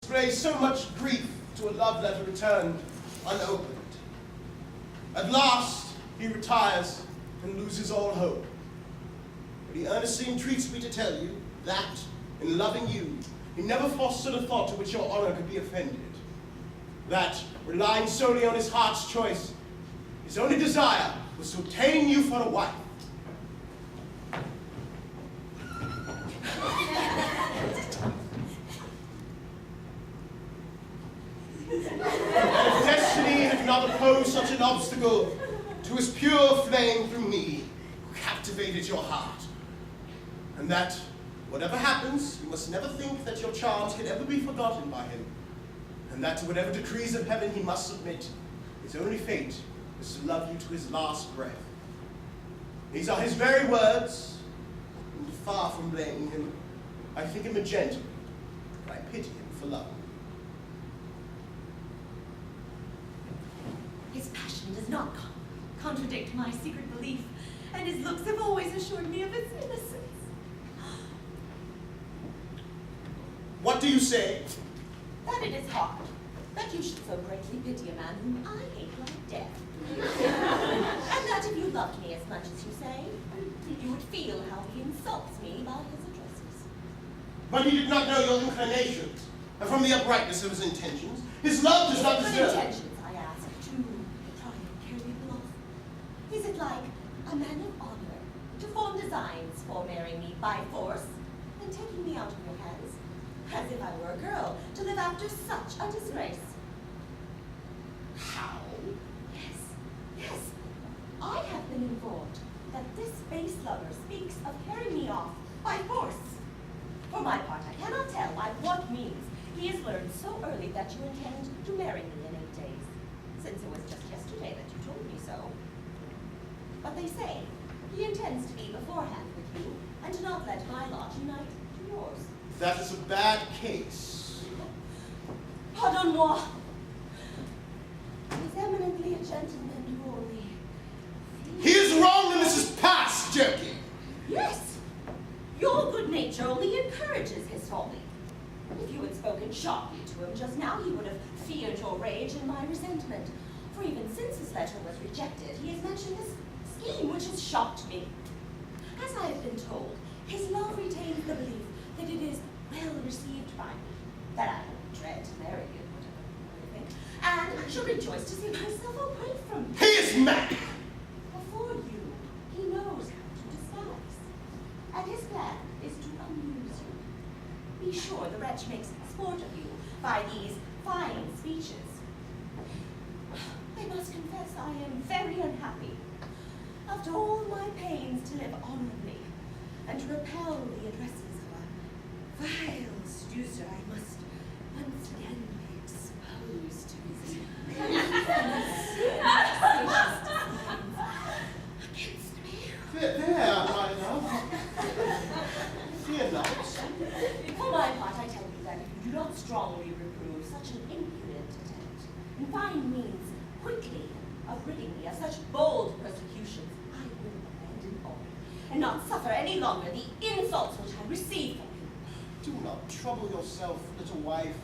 Displays so much grief to a love letter returned unopened. At last, he retires and loses all hope. But he earnestly entreats me to tell you that, in loving you, he never fostered a thought to which your honor could be offended. That, relying solely on his heart's choice, his only desire was to obtain you for a wife. And if destiny had not opposed such an obstacle to his pure flame through me, who captivated your heart, and that, whatever happens, you must never think that your charms can ever be forgotten by him, and that to whatever decrees of heaven he must submit, his only fate is to love you to his last breath. These are his very words, and far from blaming him, I think him a gentleman, and I pity him for love. His passion does not contradict my secret belief, and his looks have always assured me of its innocence. What do you say? That it is hard, that you should so greatly pity a man whom I hate like death. And that if you loved me as much as you say, you would feel how he insults me by his addresses. But he did not know your inclinations, and from the uprightness of his intentions, his love does not deserve. Good intentions, I ask, to try and carry them off. Is it like a man of honor to form designs for marrying me by force and taking me out of your hands, as if I were a girl, to live after such a disgrace? How? Yes. I have been informed that this base lover speaks of carrying me off by force. For my part, I cannot tell by what means he has learned so early that you intend to marry me in 8 days, since it was just yesterday that you told me so. But they say he intends to be beforehand with you, and to not let my lot unite to yours. That is a bad case. Pardon-moi. He's eminently a gentleman who only... He is wrong and this is past joking. Yes. Your good nature only encourages his folly. If you had spoken sharply to him just now, he would have feared your rage and my resentment. For even since his letter was rejected, he has mentioned this scheme which has shocked me. As I have been told, his love retains the belief that it is well received by me, that I dread to marry you, whatever you think, and I shall rejoice to see myself away from you. He is mad. Before you, he knows how to disguise, and his plan is to amuse you. Be sure the wretch makes sport of you by these fine speeches. I must confess I am very unhappy. After all my pains to live honorably, and to repel the addresses of a vile seducer, I must once again be exposed to his against me. There, my love. Fear not. For my part, I tell you that if you do not strongly reprove such an impudent attempt, and find means quickly of ridding me of such bold persecutions, I will abandon all, and not suffer any longer the insults which I receive from you. Do not trouble yourself, little wife.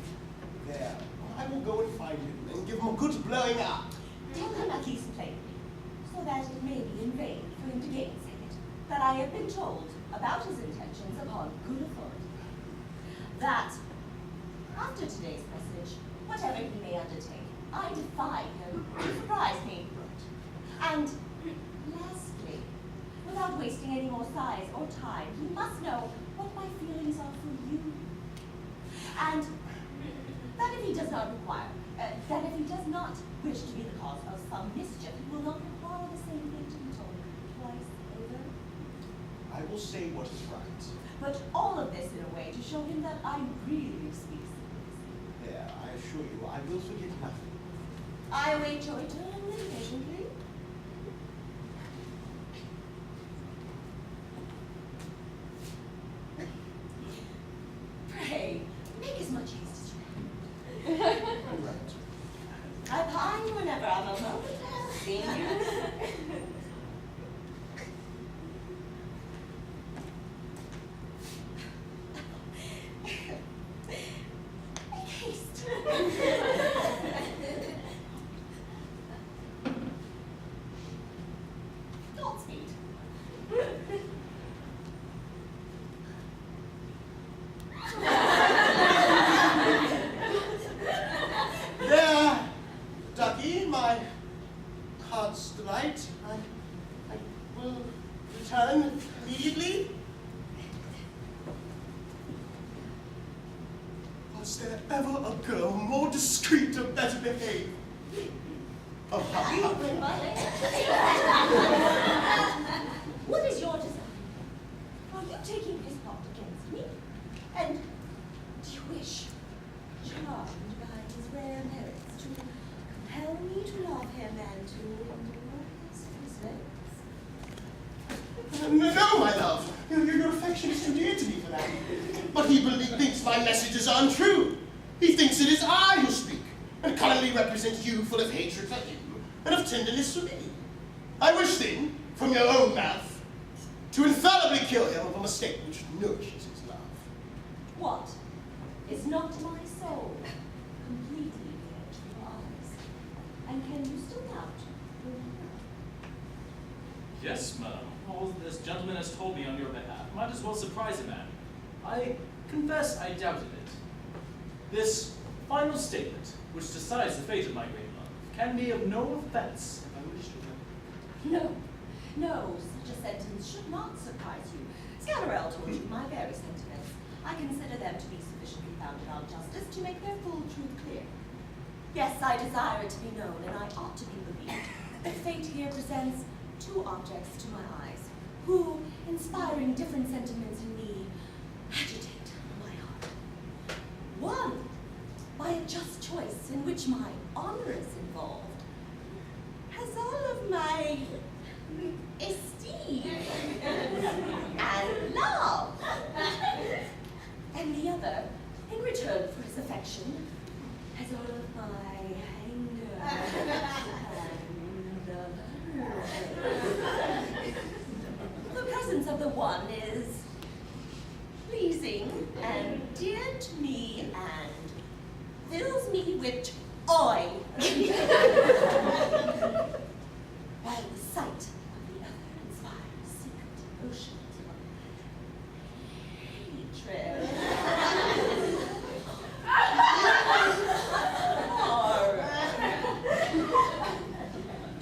There, I will go and find him and give him a good blowing up. Tell him at least plainly, so that it may be in vain for him to gainsay it, that I have been told about his intentions upon good authority. That, after today's message, whatever he may undertake, I defy him to surprise me. And lastly, without wasting any more sighs or time, he must know what my feelings are for you. And that if he does not wish to be the cause of some mischief, he will not require the same thing to be told twice over. I will say what is right. But all of this in a way to show him that I really speak seriously. There, I assure you, I will forget nothing. I await your return impatiently. Pray, make as much haste as you can. Right. I pine whenever I'm alone. See you. Make haste. immediately? Was there ever a girl more discreet or better behaved? Oh, What is your desire? Are you taking his part against me? And do you wish, charmed by his rare merits, to compel me to love him and to endure his results? No, my love. Your affection is too dear to me for that. But he thinks my message is untrue. He thinks it is I who speak, and cunningly represent you full of hatred for him and of tenderness for me. I wish then, from your own mouth, to infallibly kill him of a mistake which nourishes his love. What? Is not my soul completely clear to your eyes? And can you still doubt? Yes, madam. All this gentleman has told me on your behalf might as well surprise a man. I confess I doubted it. This final statement, which decides the fate of my great love, can be of no offense if I wish to. No, such a sentence should not surprise you. Scatterell told you my very sentiments. I consider them to be sufficiently founded on justice to make their full truth clear. Yes, I desire it to be known, and I ought to be believed, that fate here presents two objects to my eyes, who, inspiring different sentiments in me, agitate my heart. One, by a just choice in which my honor is involved, has all of my esteem and love. And the other, in return for his affection, has all of my anger and the presence of the one is pleasing and dear to me and fills me with joy. While the sight of the other inspires secret emotions of hatred.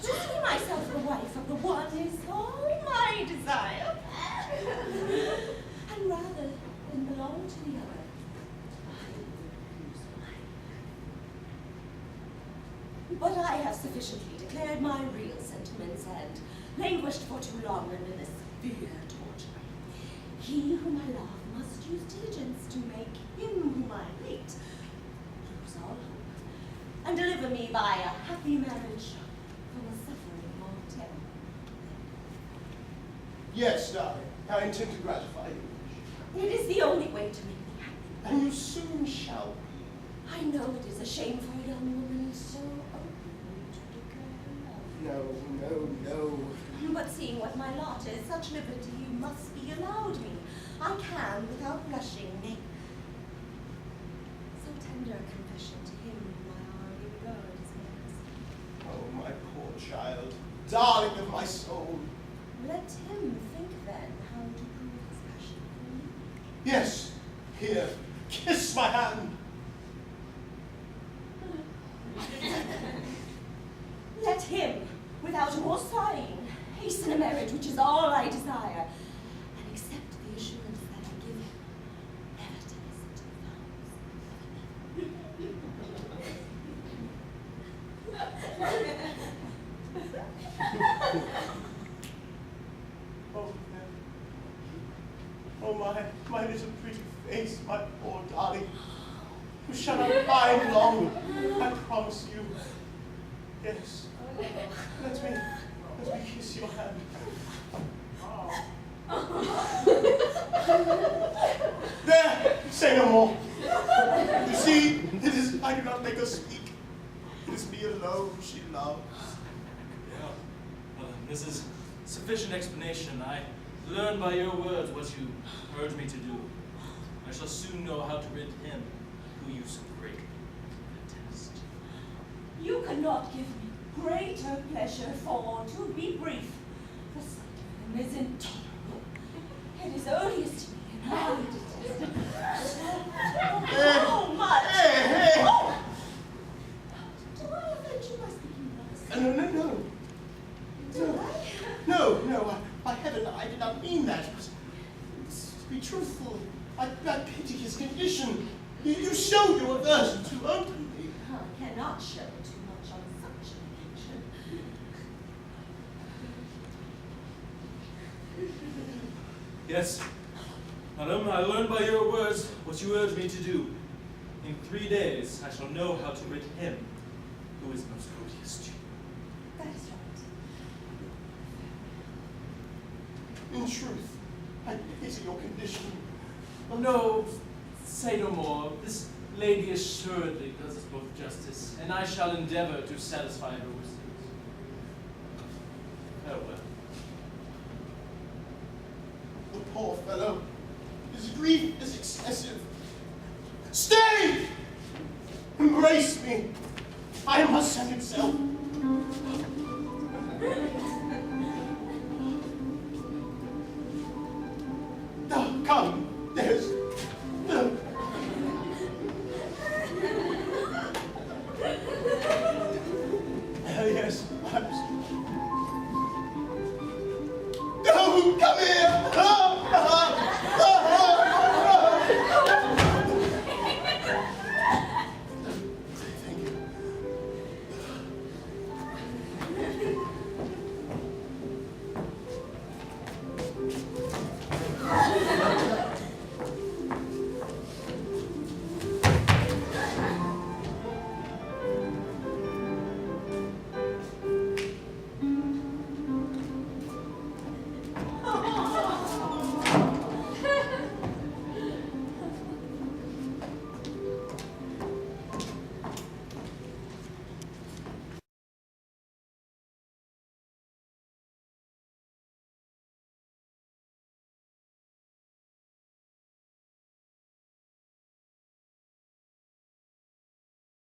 To see myself the wife of the one is all my desire. And rather than belong to the other, I lose mine. But I have sufficiently declared my real sentiments and languished for too long under this severe torture. He whom I love must use diligence to make him whom I hate lose all hope, and deliver me by a happy marriage from a suffering mortal. Yes, darling, I intend to gratify you. It is the only way to make me happy. And you soon shall be. I know it is a shame for a young woman so openly to declare love. No. But seeing what my lot is, such liberty must be allowed me. I can, without blushing, make so tender a confession to him whom I already regard as my husband. Oh, my poor child, darling of my soul. Let him think then how to prove his passion for me. Yes, here, kiss my hand. Let him, without more sighing, hasten a marriage which is all I desire, and accept the assurance that I give him, never to listen to Oh, my little pretty face, my poor darling. You shall not find long, I promise you. Yes. Let me kiss your hand. There, say no more. You see, I do not make her speak. It is me alone she loves. Yeah. Well, this is sufficient explanation. I learned by your words what you urged me to do. I shall soon know how to rid him who you so greatly detest. You cannot give me greater pleasure, for, to be brief, the sight of him is intolerable. It is odious to me, and I detest it so much. Hey. Oh! Do I offend you by speaking thus? No. Do I? No, by heaven, I did not mean that. It was be truthful. I pity his condition. You show your aversion too openly. I cannot show too much on such an occasion. Yes, madam, I learned by your words what you urged me to do. In 3 days, I shall know how to rid him who is most odious to you. That is right. In truth, I pity your condition. Oh, no, say no more. This lady assuredly does us both justice, and I shall endeavor to satisfy her wishes. Farewell. The poor fellow, his grief is excessive. Stay! Embrace me. I am her second self. Come,